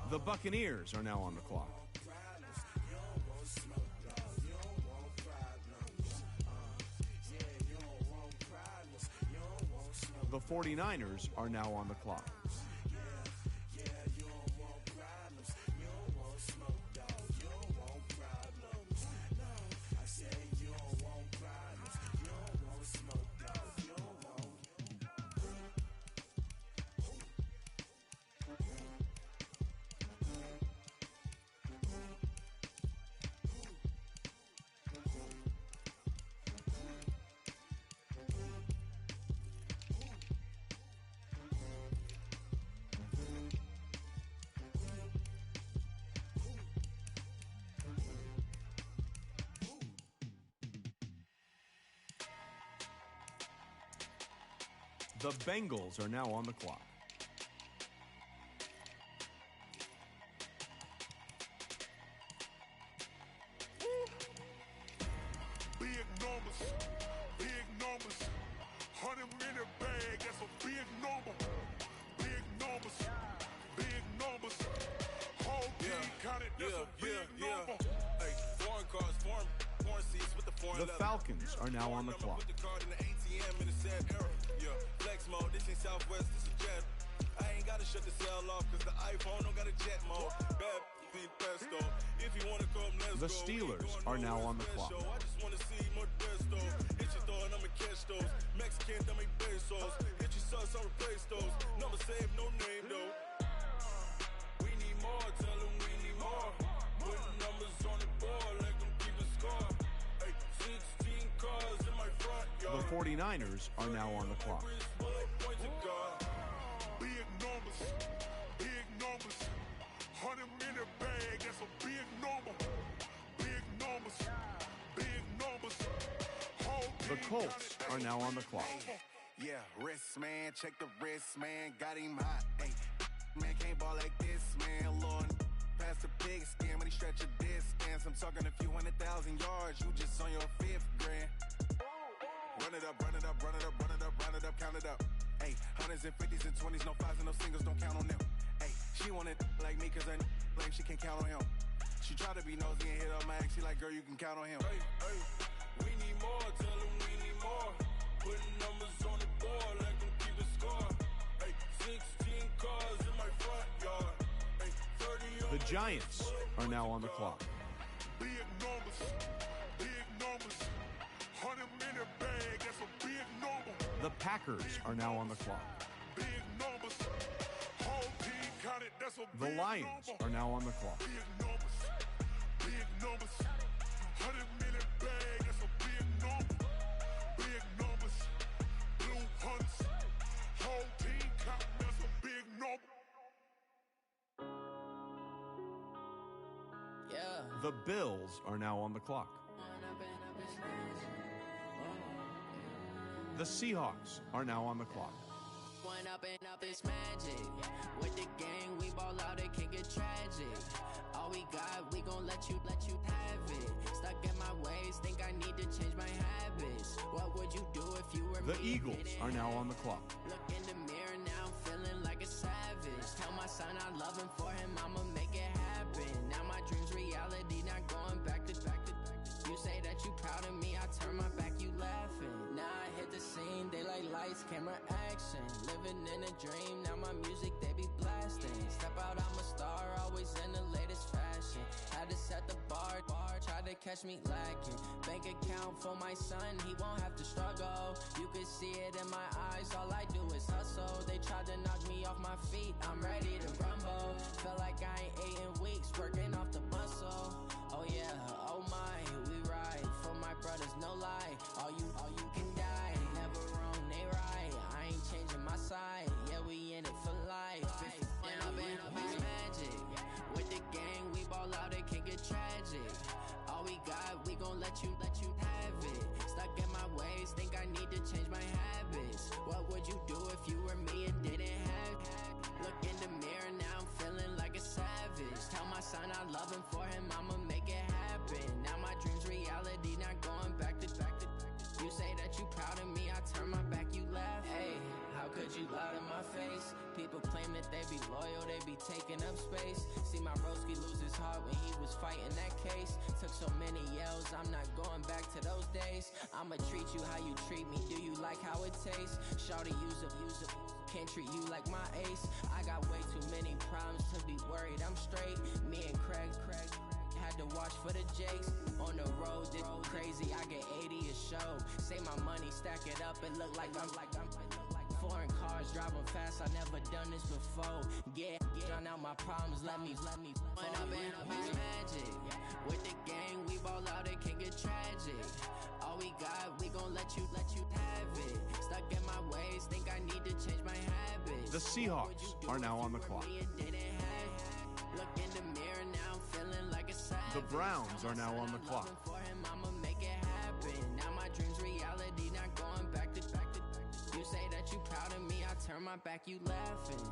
S6: The Buccaneers are now on the clock. The 49ers are now on the clock. The Bengals are now on the clock.
S2: Big numbers, big numbers. 100 in a bag, that's a big number. Big numbers, big numbers. Whole team counted, that's a big number.
S7: Hey, foreign cars, foreign seats with the foreign
S6: The Falcons are now on the clock.
S7: Put the card in the ATM in a sad era. Yeah, flex mode, this ain't Southwest, this is jet. I ain't gotta shut the cell off, cause the iPhone don't got a jet mode. Bad pesto. If you wanna come, let's
S6: The
S7: go.
S6: Steelers are now on the clock.
S7: I just wanna see more pesto. Hit your throw and I'ma catch those. Mexican, dummy pesos. Hit your sauce, I'll replace those. Number save, no name though. We need more, tell them we need more. Putting numbers on the board, like them keep a score. Hey, 16 cars in my front yard.
S6: The 49ers are now on the clock.
S2: Big numbers, big numbers. 100 in a bag, that's a big number. Big numbers, big numbers.
S6: The Colts are now on the clock.
S7: Yeah, wrist man, check the wrist man, got him hot. Hey, man can't ball like this, man. Lord, past the pig skin, but he stretch a distance. I'm talking a few 100,000 yards, you just on your 5th grand. Run it up, run it up, run it up, run it up, run it up, count it up. Hey, hundreds and 50s and 20s, no 5s and no singles, don't count on them. Hey, she want it like me, cause I like she can't count on him. She try to be nosy and hit up my ex, she like, girl, you can count on him. Hey, hey, we need more, tell them we need more. Putting numbers on the board, like them keep a score. Hey, 16 cars in my front yard. Hey, 30
S6: The Giants are now on the clock.
S2: Big numbers, big numbers. 100 in a bag, that's a big number.
S6: The Packers are now on the clock.
S2: Big numbers. Whole team counted, that's a big
S6: The Lions
S2: number.
S6: are now on the clock.
S2: Big numbers, big numbers. 100 in a bag, that's a big number. Big numbers. Blue hunts. Whole team counting, that's a big number.
S8: Yeah.
S6: The Bills are now on the clock. The Seahawks are now on the clock.
S8: One up and up is magic. With the gang, we ball out, it can get tragic. All we got, we gon' let you have it. Stuck in my ways, think I need to change my habits. What would you do if you were
S6: The
S8: me?
S6: Eagles are now on the clock.
S8: Look in the mirror now, I'm feeling like a savage. Tell my son I love him, for him I'ma make it happen. Now my dream's reality, not going back to. You say that you proud of me, I turn my back, you laughing. Now I hit the scene, they like lights, camera, action. Living in a dream, now my music, they be blasting. Step out, I'm a star, always in the latest fashion. Had to set the bar, try to catch me lacking. Bank account for my son, he won't have to struggle. You can see it in my eyes, all I do is hustle. They tried to knock me off my feet, I'm ready to rumble. Felt like I ain't ate in weeks, working off the muscle. Oh yeah, oh my, we ride for my brothers, no lie. All you can die, never wrong, they right. I ain't changing my side, yeah, we in it for life. Down and it's magic. With the gang, we ball out, it can get tragic. All we got, we gon' let you have it. Stuck in my ways, think I need to change my habits. What would you do if you were me and didn't have it? Look in the mirror, now I'm feeling like a savage. Tell my son I love him, for him I'ma make it happen. Now my dream's reality, not going back to. You say that you proud of me, I turn my back, you laugh. Hey, how could you lie to my face? People claim that they be loyal, they be taking up space. See my broski lose his heart when he was fighting that case. Took so many yells, I'm not going back to those days. I'ma treat you how you treat me, do you like how it tastes? Shawty use up, can't treat you like my ace. I got way too many problems to be worried, I'm straight. Me and Craig had to watch for the Jakes. On the road, this crazy, I get 80 a show. Say my money, stack it up, and look like I'm foreign cars, driving fast, I never done this before. Yeah, drown out my problems, let me When up and magic. With the gang, we ball out, it can get tragic. All we got, we gon' let you have it. Stuck in my ways, think I need to change my habits.
S6: The Seahawks are now on the clock.
S8: Look in the mirror now, feeling like a savage.
S6: The Browns are now on the clock.
S8: For him, I'ma make it happen. Now my dreams reality, not going back to. You say that you proud of me, I turn my back, you laughing.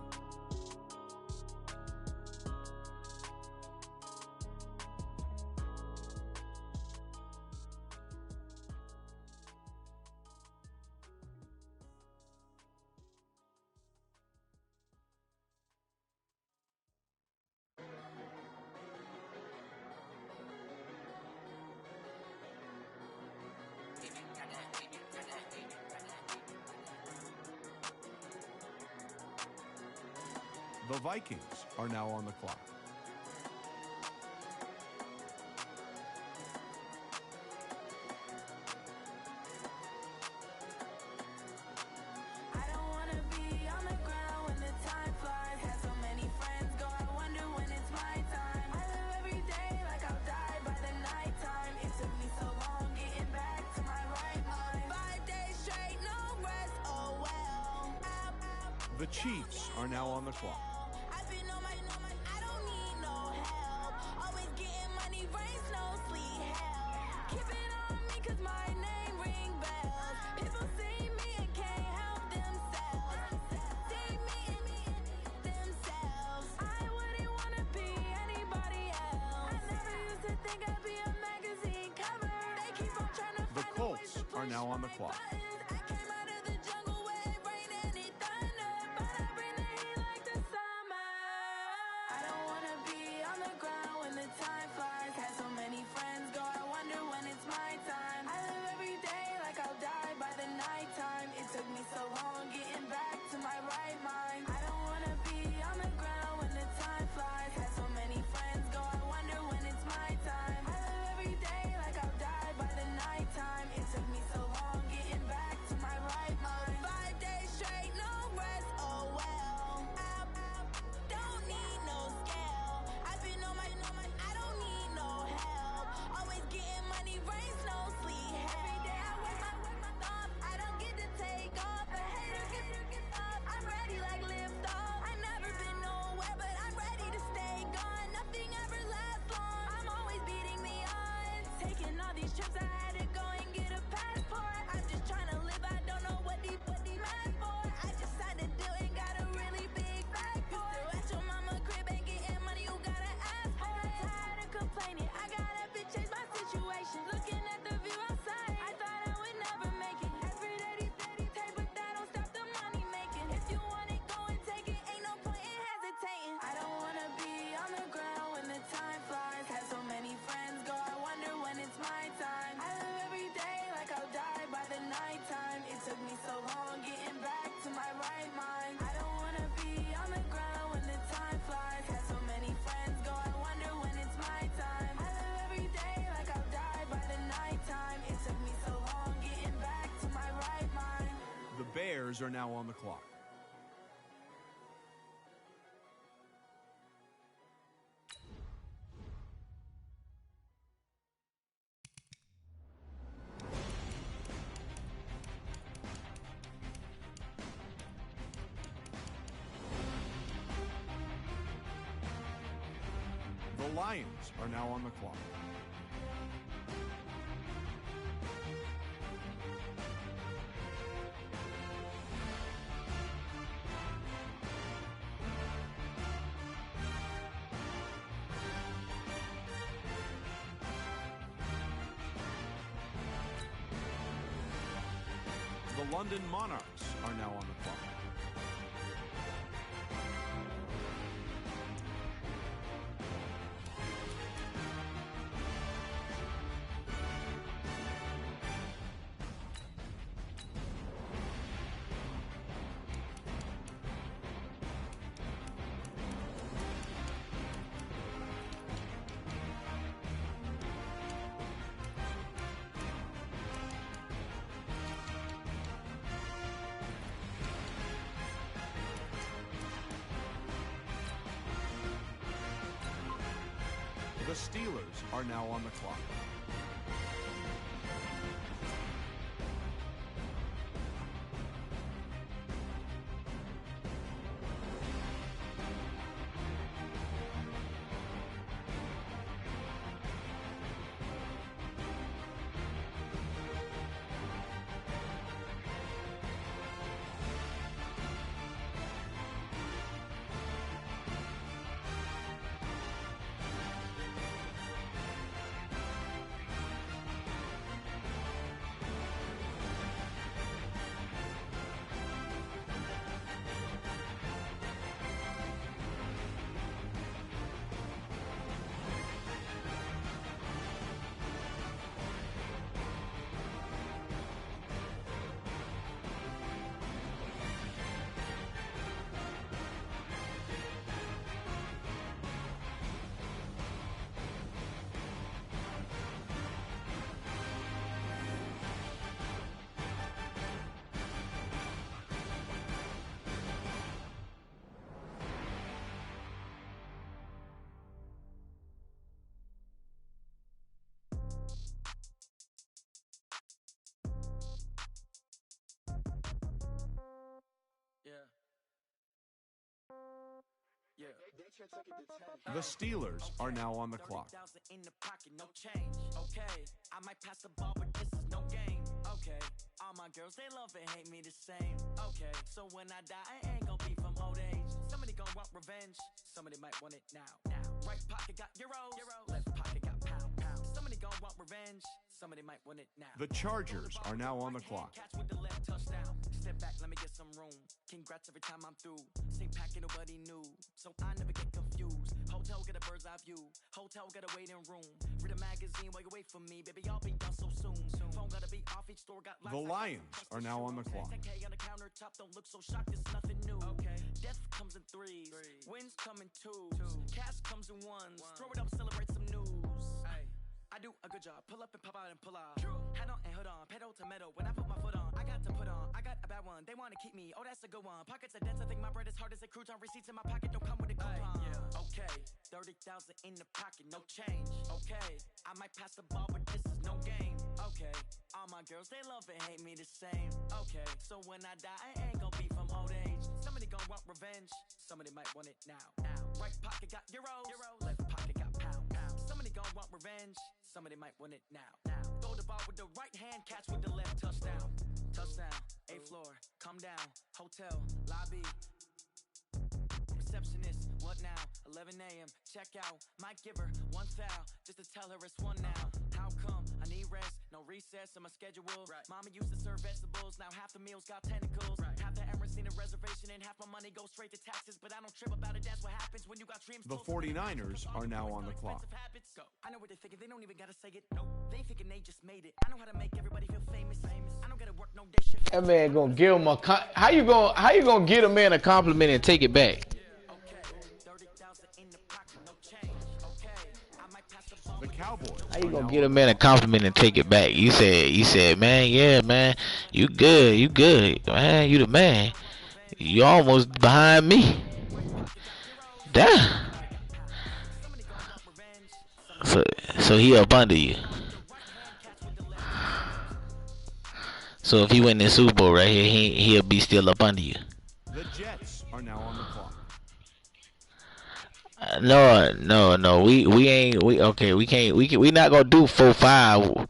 S6: The Vikings are now on the clock.
S9: I don't wanna be on the ground when the time flies. Had so many friends go, I wonder when it's my time. I live every day like I'll die by the nighttime. It took me so long getting back to my right mind. 5 days straight, no rest, oh well.
S6: The Chiefs are now on the clock. Are now on the clock.
S9: I came out of the jungle where it rained and it thundered, but I bring the heat like the summer. I don't wanna be on the ground when the time flies. Had so many friends go, I wonder when it's my time. I live every day like I'll die by the nighttime. It took me so long getting back to my right mind. I don't wanna be on the ground when the time flies. Had so many friends go, I wonder when it's my time. I live every day like I'll die by the nighttime. It took me so long getting back to my right mind. 5 days straight, no rest, oh well. I don't need no scale. I've been on my, I don't need no help. Always getting money, rains, no sleep. Every day I work my thumb. I don't get to take off. A hater get up. I'm ready like lift off. I never been nowhere, but I'm ready to stay gone. Nothing ever lasts long. I'm always beating the odds. Taking all these trips, I had to go and get a passport. I'm just trying to live, I don't know what the mad for. I just signed a deal and got a really big bag for it. At your mama crib ain't getting money, you gotta ask for it. I'm tired of complaining, I gotta change my situation. Looking at the view outside, I thought I would never make it. Every day take, but that don't stop the money making. If you want it, go and take it, ain't no point in hesitating. I don't wanna be on the ground when the time flies. Had so many friends go, I wonder when it's my time. I live every day like I'll die by the nighttime. It took me so long getting back to my right mind. I don't wanna be on the ground when the time flies. Had so many friends go, I wonder when it's my time. I live every day like I'll die by the nighttime. It took me so long getting back to my right mind.
S6: The Bears are now on the clock. The Lions are now on the clock. The London Monarchs are now on the clock. The Steelers are now on the clock. The Steelers are now on the clock.
S8: In the pocket, no change. Okay, I might pass the ball, but this is no game. Okay, all my girls, they love and hate me the same. Okay, so when I die, I ain't gonna be from old age. Somebody gonna want revenge. Somebody might want it now. Right pocket got euros. Left pocket got pound. Somebody gonna want revenge. Somebody might want it now.
S6: The Chargers are now on the clock.
S8: Catch with the left touchdown. Step back, let me get some room. Congrats every time I'm through. Same packet, nobody knew, so I never get confused. Hotel get a bird's eye view. Hotel got a waiting room. Read a magazine while you wait for me, baby. I'll be done so soon. Phone gotta be off. Each store got
S6: The Lions are now on the clock.
S8: 10K on the countertop. Don't look so shocked. It's nothing new. Okay. Death comes in threes. Wins come in twos. Cash comes in ones. Throw it up, celebrate some news. I do a good job. Pull up and pop out and pull out. Head on and hood on. Pedal to metal. When I put my foot on, I got to put on. I got a bad one. They want to keep me. Oh, that's a good one. Pockets are dense. I think my bread is hard as a crouton. Receipts in my pocket don't come with a coupon. Okay. 30,000 in the pocket. No change. Okay. I might pass the ball, but this is no game. Okay. All my girls, they love and hate me the same. Okay. So when I die, I ain't gonna be from old age. Somebody gonna want revenge. Somebody might want it now. Right pocket got euros. Left pocket got pound. Somebody gonna want revenge. Somebody might want it now. Throw the ball with the right hand, catch with the left touchdown. Touchdown, 8th floor, come down, hotel, lobby. Receptionist, what now? 11 a.m., check out. Might give her one foul, just to tell her it's one now. How come? I need rest, no recess in my schedule. Mama used to serve vegetables, now half the meals got tentacles. Half the Emirates need a reservation and half my money goes straight to taxes. But I don't trip about it, that's what happens when you got dreams.
S6: The 49ers are now on the clock.
S8: I know what they're thinking, they don't even gotta say it. No, they thinking they just made it. I know how to make everybody feel famous. I don't gotta work no day shift.
S1: That man gonna give him a how you gonna get a man a compliment and take it back?
S6: The Cowboys.
S1: How you gonna get a man a compliment and take it back? You said, man, yeah, man, you good, man, you the man. You almost behind me. Damn. So he up under you. So if he win this Super Bowl right here, he'll be still up under you.
S6: The Jets are now on the clock.
S1: No. We ain't. We can't. We not gonna do 4-5.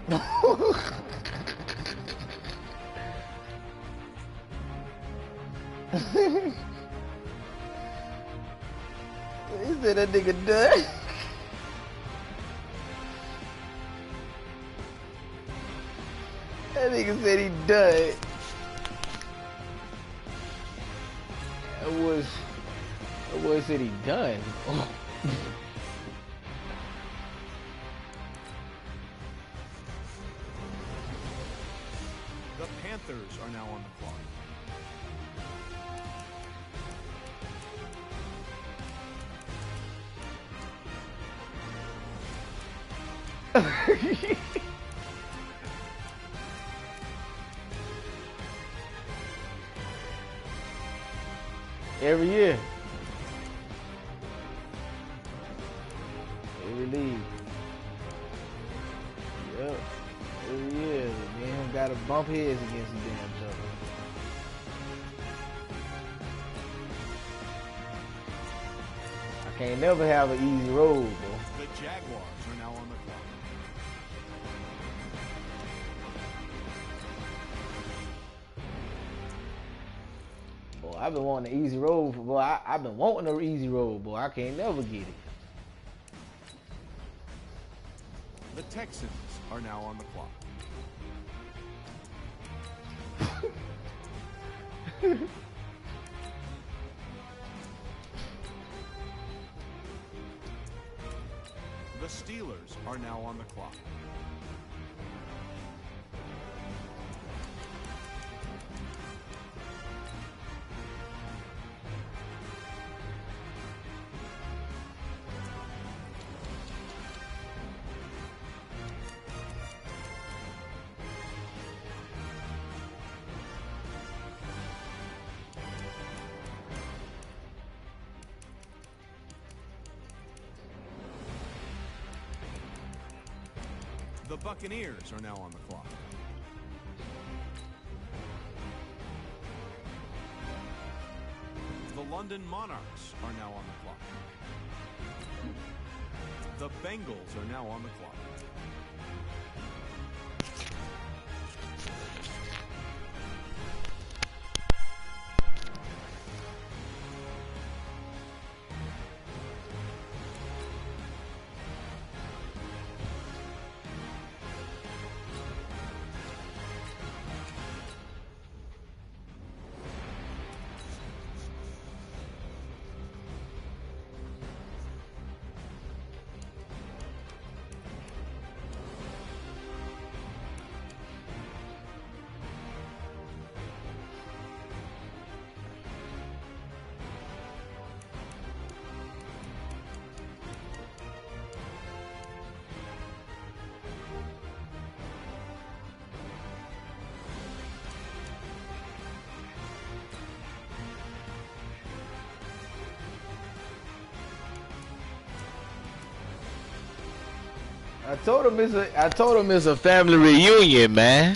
S1: He said that nigga done. That nigga said he done. That boy said he done.
S6: The Panthers are now on the clock.
S1: Every year. Every league. Yep. Every year. Me and him gotta bump heads against the damn Joker. I can't never have an easy road, bro.
S6: The Jaguars are now on the clock.
S1: Boy, I've been wanting an easy road, boy. I've been wanting an easy road, boy. I can't never get it.
S6: The Texans are now on the clock. The Steelers are now on the clock. The Buccaneers are now on the clock. The London Monarchs are now on the clock. The Bengals are now on the clock.
S1: I told him it's a family reunion, man.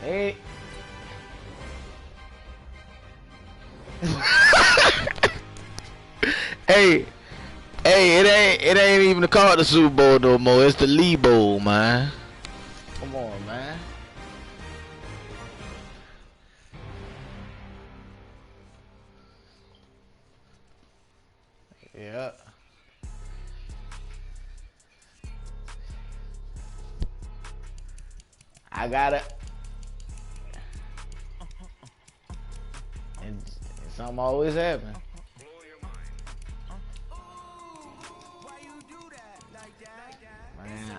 S1: Hey. Hey, it ain't even called the Super Bowl no more. It's the Lee Bowl, man. Come on, man. Yeah. I gotta. And something always happens. Man,